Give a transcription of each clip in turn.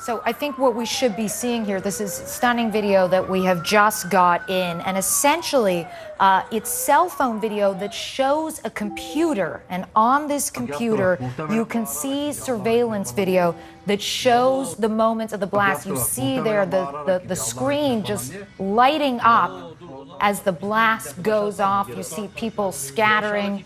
So I think what we should be seeing here, this is stunning video that we have just got in, and essentially it's cell phone video that shows a computer, and on this computer you can see surveillance video that shows the moments of the blast. You see there the screen just lighting up as the blast goes off. You see people scattering.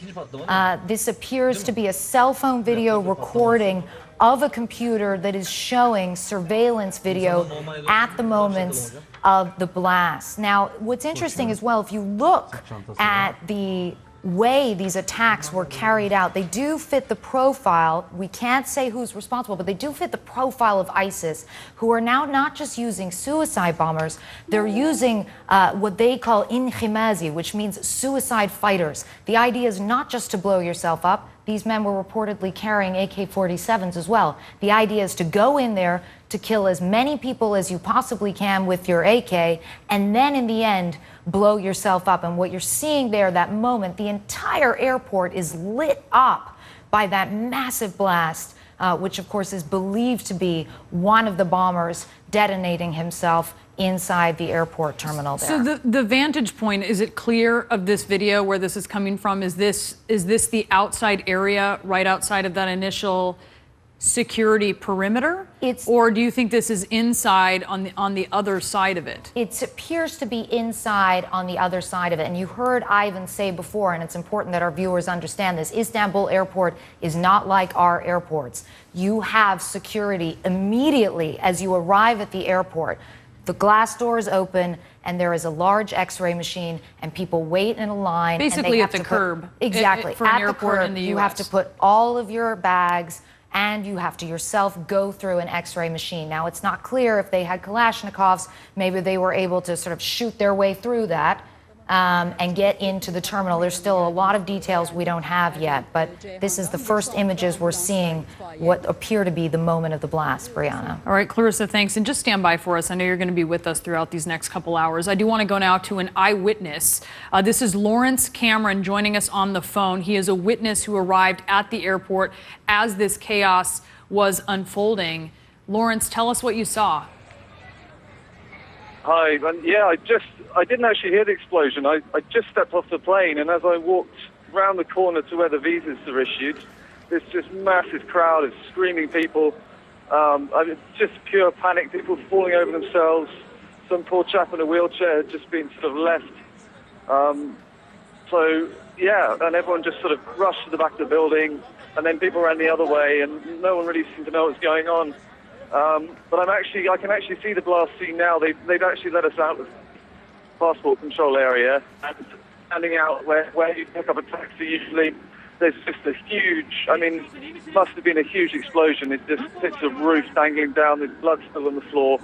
This appears to be a cell phone video recording of a computer that is showing surveillance video at the moments of the blast. Now, what's interesting as well, if you look at the way these attacks were carried out, they do fit the profile. We can't say who's responsible, but they do fit the profile of ISIS, who are now not just using suicide bombers, they're using what they call inhimazi, which means suicide fighters. The idea is not just to blow yourself up. These men were reportedly carrying AK-47s as well. The idea is to go in there to kill as many people as you possibly can with your AK, and then in the end, blow yourself up. And what you're seeing there, that moment, the entire airport is lit up by that massive blast, which of course is believed to be one of the bombers detonating himself inside the airport terminal there. So the vantage point, is it clear of this video where this is coming from? Is this the outside area right outside of that initial security perimeter? Or do you think this is inside on the other side of it? It appears to be inside on the other side of it. And you heard Ivan say before, and it's important that our viewers understand this, Istanbul airport is not like our airports. You have security immediately as you arrive at the airport. The glass doors open, and there is a large X-ray machine, and people wait in a line. Basically and at the curb. Exactly. For an at airport the curb, in the US. you have to put all of your bags, and you have to yourself go through an X-ray machine. Now, it's not clear if they had Kalashnikovs. Maybe they were able to sort of shoot their way through that and get into the terminal. There's still a lot of details we don't have yet, but this is the first images we're seeing what appear to be the moment of the blast, Brianna. All right, Clarissa, thanks. And just stand by for us. I know you're going to be with us throughout these next couple hours. I do want to go now to an eyewitness. This is Lawrence Cameron joining us on the phone. He is a witness who arrived at the airport as this chaos was unfolding. Lawrence, tell us what you saw. Hi, yeah, I didn't actually hear the explosion. I just stepped off the plane, and as I walked round the corner to where the visas are issued, this just massive crowd of screaming people. Just pure panic, people falling over themselves. Some poor chap in a wheelchair had just been sort of left. So, yeah, and everyone just sort of rushed to the back of the building, and then people ran the other way, and no one really seemed to know what was going on. But I can actually see the blast scene now. They'd actually let us out of the passport control area, and standing out where you pick up a taxi usually, there's just a huge, must have been a huge explosion. It's just bits of roof dangling down, there's blood still on the floor,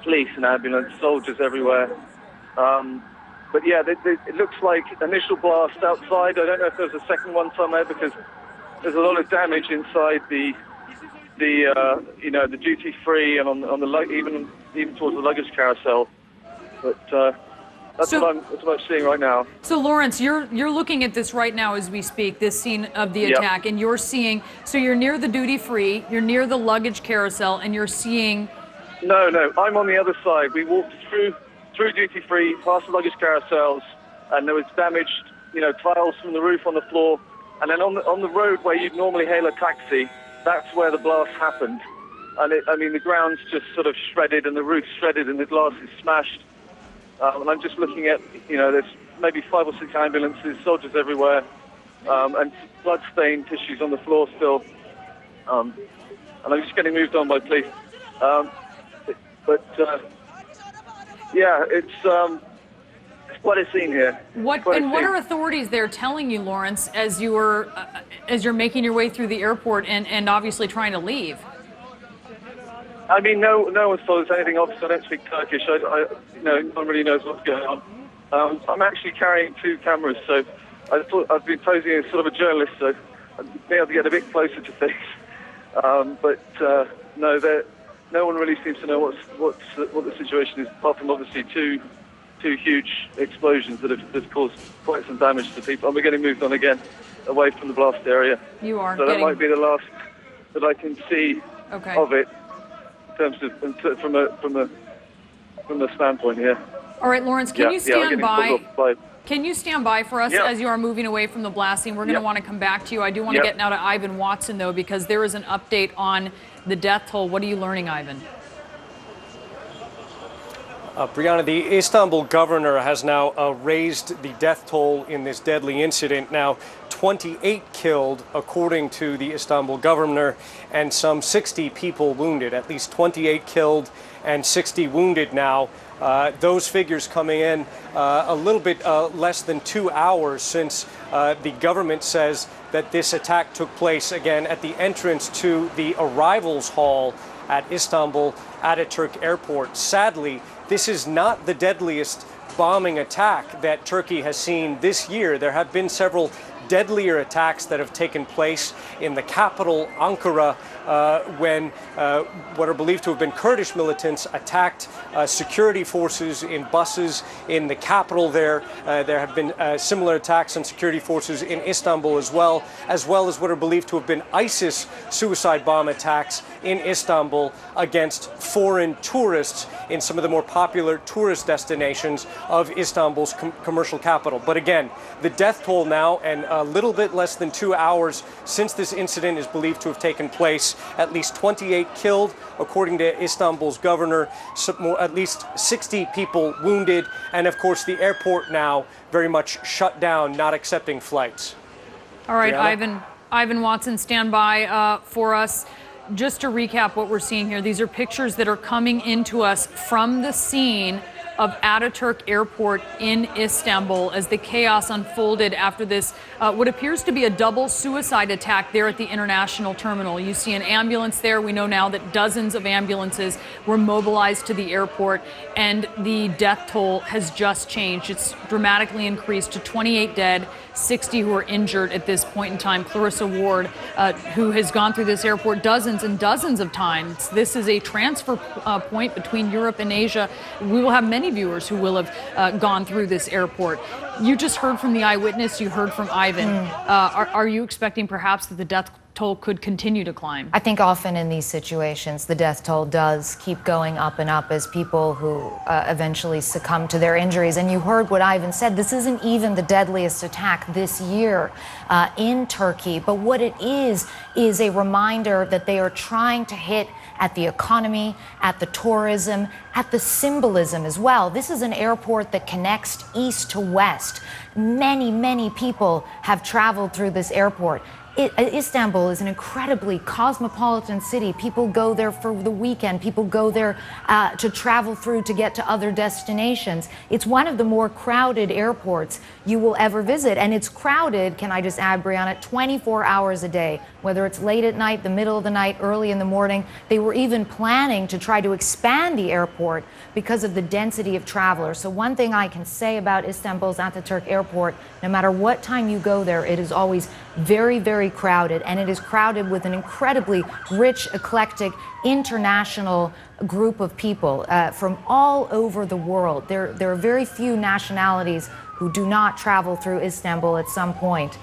police and ambulance, soldiers everywhere. But yeah, it looks like initial blast outside. I don't know if there's a second one somewhere, because there's a lot of damage inside the duty free and on the even towards the luggage carousel. But that's what I'm seeing right now. So Lawrence, you're looking at this right now as we speak, this scene of the attack, and you're seeing. So you're near the duty free, you're near the luggage carousel, and you're seeing. No, I'm on the other side. We walked through duty free, past the luggage carousels, and there was damaged, tiles from the roof on the floor, and then on the road where you'd normally hail a taxi. That's where the blast happened. And the ground's just sort of shredded, and the roof's shredded, and the glass is smashed. And I'm just looking at, there's maybe 5 or 6 ambulances, soldiers everywhere, and blood-stained tissues on the floor still. And I'm just getting moved on by police. Yeah, it's quite a scene here. What are authorities there telling you, Lawrence, as you're making your way through the airport and obviously trying to leave? No one's told us anything. Obviously, I don't speak Turkish. No one really knows what's going on. I'm actually carrying 2 cameras, so I thought I'd been posing as sort of a journalist, so I'd be able to get a bit closer to things. No one really seems to know what the situation is, apart from obviously two huge explosions that have caused quite some damage to people. And we're getting moved on again, away from the blast area. You are. So that might be the last that I can see of it. terms of from the standpoint here. All right, Lawrence, can you stand by? By Can you stand by for us Yep. as you are moving away from the blast scene? We're going to Yep. want to come back to you. I do want to Yep. get now to Ivan Watson, though, because there is an update on the death toll. What are you learning, Ivan? Brianna, the Istanbul governor has now raised the death toll in this deadly incident. Now, 28 killed, according to the Istanbul governor, and some 60 people wounded. At least 28 killed and 60 wounded now. Those figures coming in a little bit less than 2 hours since the government says that this attack took place again at the entrance to the arrivals hall at Istanbul Ataturk Airport. Sadly, this is not the deadliest bombing attack that Turkey has seen this year. There have been several deadlier attacks that have taken place in the capital, Ankara, when what are believed to have been Kurdish militants attacked security forces in buses in the capital there. There have been similar attacks on security forces in Istanbul as well as what are believed to have been ISIS suicide bomb attacks in Istanbul against foreign tourists in some of the more popular tourist destinations of Istanbul's commercial capital. But again, the death toll now, and a little bit less than 2 hours since this incident is believed to have taken place, at least 28 killed, according to Istanbul's governor, at least 60 people wounded, and of course the airport now very much shut down, not accepting flights. All right, Brianna? Ivan Watson, stand by for us. Just to recap what we're seeing here, these are pictures that are coming into us from the scene of Ataturk Airport in Istanbul as the chaos unfolded after this, what appears to be a double suicide attack there at the international terminal. You see an ambulance there. We know now that dozens of ambulances were mobilized to the airport, and the death toll has just changed. It's dramatically increased to 28 dead, 60 who are injured at this point in time. Clarissa Ward, who has gone through this airport dozens and dozens of times. This is a transfer point between Europe and Asia. We will have many viewers who will have gone through this airport. You just heard from the eyewitness. You heard from Ivan. Are you expecting perhaps that the death toll could continue to climb? I think often in these situations, the death toll does keep going up and up as people who eventually succumb to their injuries. And you heard what Ivan said. This isn't even the deadliest attack this year in Turkey. But what it is a reminder that they are trying to hit at the economy, at the tourism, at the symbolism as well. This is an airport that connects east to west. Many, many people have traveled through this airport. Istanbul is an incredibly cosmopolitan city. People go there for the weekend. People go there to travel through to get to other destinations. It's one of the more crowded airports you will ever visit. And it's crowded, can I just add, Brianna, 24 hours a day, whether it's late at night, the middle of the night, early in the morning. They were even planning to try to expand the airport because of the density of travelers. So one thing I can say about Istanbul's Ataturk Airport, no matter what time you go there, it is always very, very crowded, and it is crowded with an incredibly rich, eclectic, international group of people from all over the world. There are very few nationalities who do not travel through Istanbul at some point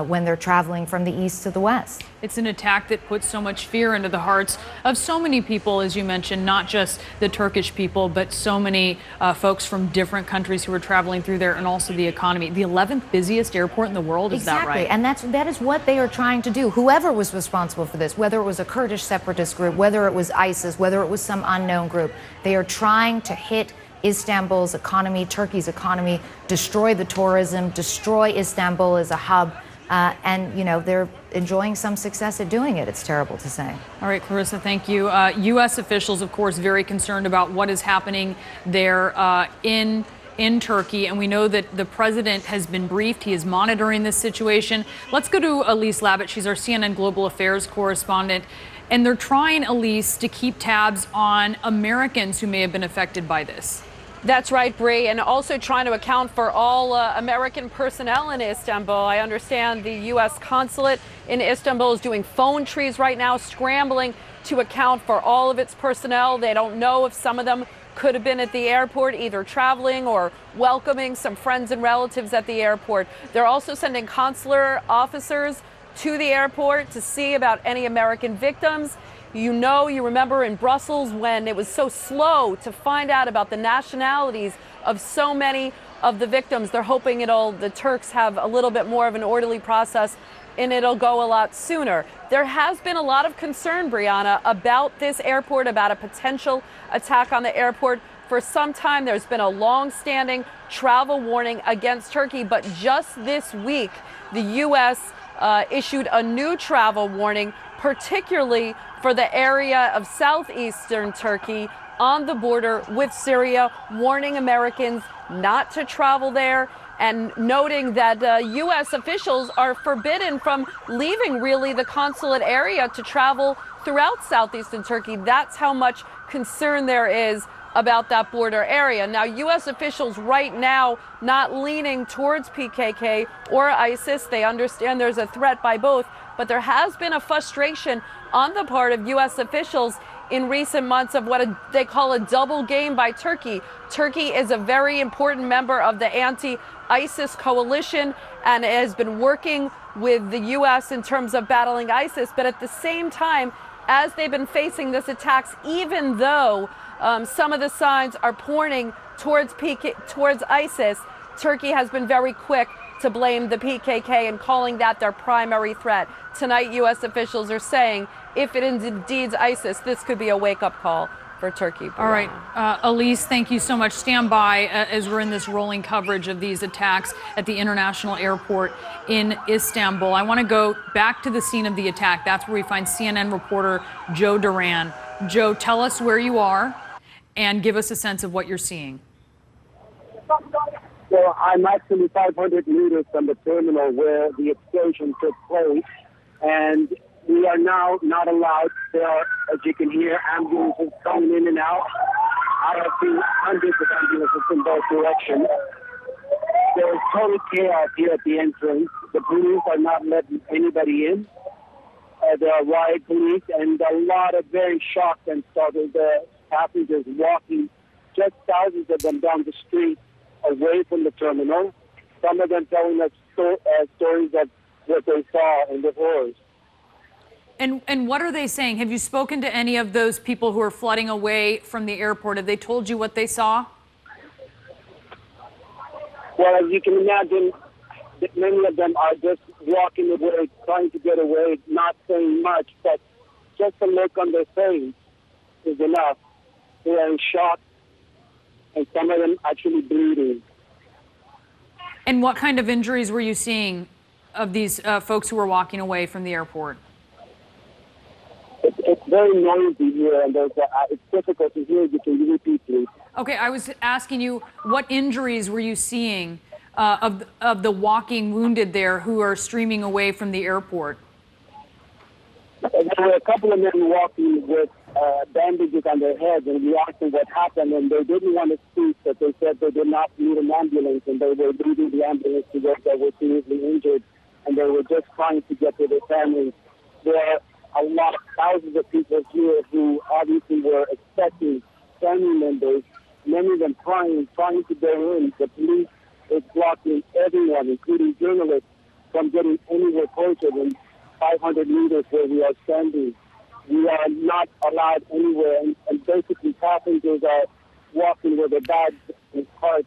when they're traveling from the east to the west. It's an attack that puts so much fear into the hearts of so many people, as you mentioned, not just the Turkish people, but so many folks from different countries who are traveling through there, and also the economy. The 11th busiest airport in the world, is that right? And that is what they are trying to do. Whoever was responsible for this, whether it was a Kurdish separatist group, whether it was ISIS, whether it was some unknown group, they are trying to hit Istanbul's economy, Turkey's economy, destroy the tourism, destroy Istanbul as a hub. And, you know, they're enjoying some success at doing it. It's terrible to say. All right, Clarissa, thank you. U.S. officials, of course, very concerned about what is happening there in Turkey. And we know that the president has been briefed. He is monitoring this situation. Let's go to Elise Labott. She's our CNN Global Affairs correspondent. And they're trying, Elise, to keep tabs on Americans who may have been affected by this. That's right, Bree, and also trying to account for all American personnel in Istanbul. I understand the U.S. consulate in Istanbul is doing phone trees right now, scrambling to account for all of its personnel. They don't know if some of them could have been at the airport, either traveling or welcoming some friends and relatives at the airport. They're also sending consular officers to the airport to see about any American victims. You know, you remember in Brussels when it was so slow to find out about the nationalities of so many of the victims. They're hoping the Turks have a little bit more of an orderly process and it'll go a lot sooner. There has been a lot of concern, Brianna, about this airport, about a potential attack on the airport. For some time, there's been a long-standing travel warning against Turkey, but just this week, the U.S. Issued a new travel warning, particularly for the area of southeastern Turkey on the border with Syria, warning Americans not to travel there and noting that U.S. officials are forbidden from leaving really the consulate area to travel throughout southeastern Turkey. That's how much concern there is about that border area. Now, U.S. officials right now not leaning towards PKK or ISIS. They understand there's a threat by both, but there has been a frustration on the part of U.S. officials in recent months of what they call a double game by Turkey. Turkey is a very important member of the anti-ISIS coalition and has been working with the U.S. in terms of battling ISIS, but at the same time, as they've been facing this attacks, even though some of the signs are pointing towards ISIS, Turkey has been very quick to blame the PKK and calling that their primary threat. Tonight, U.S. officials are saying if it is indeed ISIS, this could be a wake-up call for Turkey. Brianna. All right. Elise, thank you so much. Stand by as we're in this rolling coverage of these attacks at the international airport in Istanbul. I want to go back to the scene of the attack. That's where we find CNN reporter Joe Duran. Joe, tell us where you are and give us a sense of what you're seeing. So I'm actually 500 meters from the terminal where the explosion took place, and we are now not allowed. There are, as you can hear, ambulances coming in and out. I have seen hundreds of ambulances in both directions. There is total chaos here at the entrance. The police are not letting anybody in. There are riot police and a lot of very shocked and startled passengers walking, just thousands of them down the street away from the terminal. Some of them telling us stories of what they saw in the horrors. And what are they saying? Have you spoken to any of those people who are flooding away from the airport? Have they told you what they saw? Well, as you can imagine, many of them are just walking away, trying to get away, not saying much, but just the look on their face is enough. They are in shock, and some of them actually bleeding. And what kind of injuries were you seeing of these folks who were walking away from the airport? It's very noisy here, and it's difficult to hear. You can repeat, please. Okay, I was asking you, what injuries were you seeing of the walking wounded there who are streaming away from the airport? There were a couple of men walking with bandages on their heads, and we asked them what happened, and they didn't want to speak, but they said they did not need an ambulance, and they were leading the ambulance to those that were seriously injured, and they were just trying to get to their families. There are a lot of thousands of people here who obviously were expecting family members, many of them trying to go in. The police is blocking everyone, including journalists, from getting anywhere closer than 500 meters where we are standing. We are not allowed anywhere, and basically passengers are walking with their bags and carts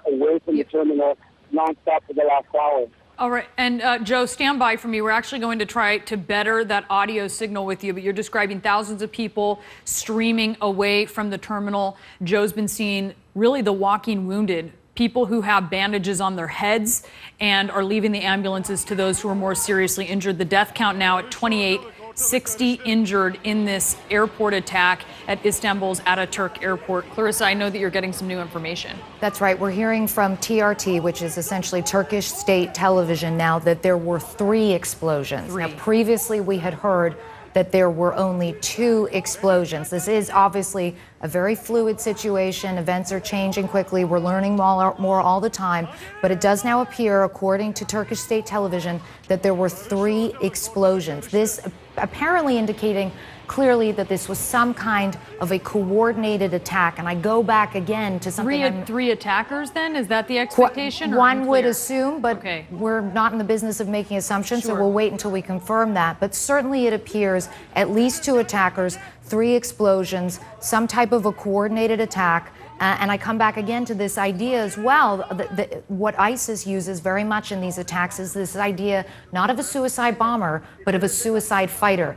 away from the terminal nonstop for the last hour. All right, and Joe, stand by for me. We're actually going to try to better that audio signal with you, but you're describing thousands of people streaming away from the terminal. Joe's been seeing really the walking wounded, people who have bandages on their heads and are leaving the ambulances to those who are more seriously injured. The death count now at 28, 60 injured in this airport attack at Istanbul's Ataturk airport. Clarissa, I know that you're getting some new information. That's right. We're hearing from TRT, which is essentially Turkish state television now, that there were 3 explosions. Now, previously we had heard that there were only 2 explosions. This is obviously a very fluid situation. Events are changing quickly. We're learning more all the time. But it does now appear, according to Turkish state television, that there were 3 explosions. This apparently indicating clearly that this was some kind of a coordinated attack. And I go back again to something. Three attackers then? Is that the expectation? One would assume, but okay, we're not in the business of making assumptions, sure, so we'll wait until we confirm that. But certainly it appears at least 2 attackers, 3 explosions, some type of a coordinated attack. And I come back again to this idea as well, what ISIS uses very much in these attacks is this idea not of a suicide bomber, but of a suicide fighter.